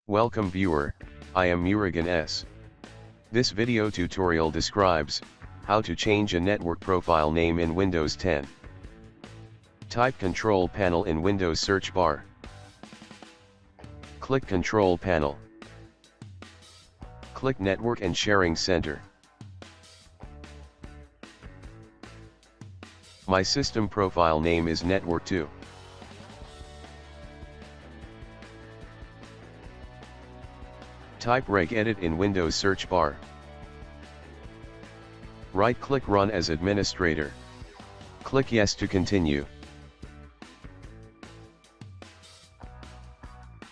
Welcome viewer, I am Murugan S. This video tutorial describes how to change a network profile name in Windows 10. Type Control Panel in Windows search bar. Click Control Panel. Click Network and Sharing Center. My system profile name is Network 2. Type regedit in Windows search bar. Right-click Run as administrator. Click Yes to continue.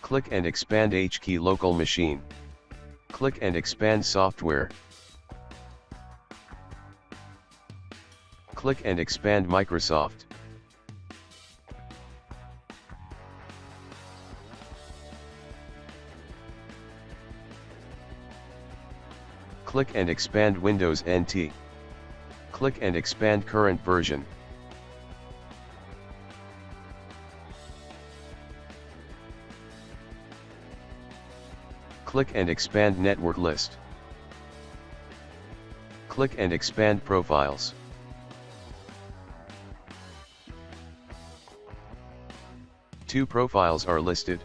Click and expand HKey local machine. Click and expand software. Click and expand Microsoft. Click and expand Windows NT. Click and expand current version. Click and expand network list. Click and expand profiles. Two profiles are listed.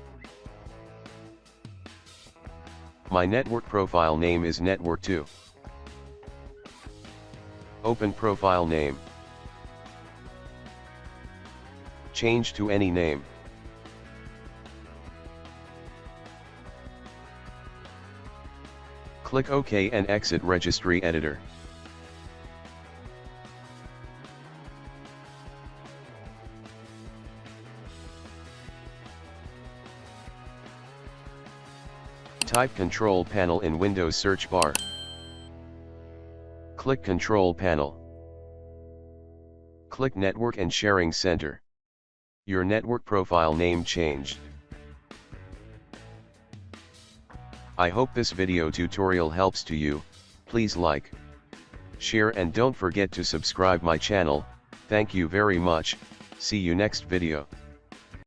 My network profile name is Network 2. Open profile name. Change to any name. Click OK and exit Registry Editor. Type Control Panel in Windows search bar. Click Control Panel. Click Network and Sharing Center. Your network profile name changed. I hope this video tutorial helps to you. Please like, share and don't forget to subscribe my channel. Thank you very much. See you next video.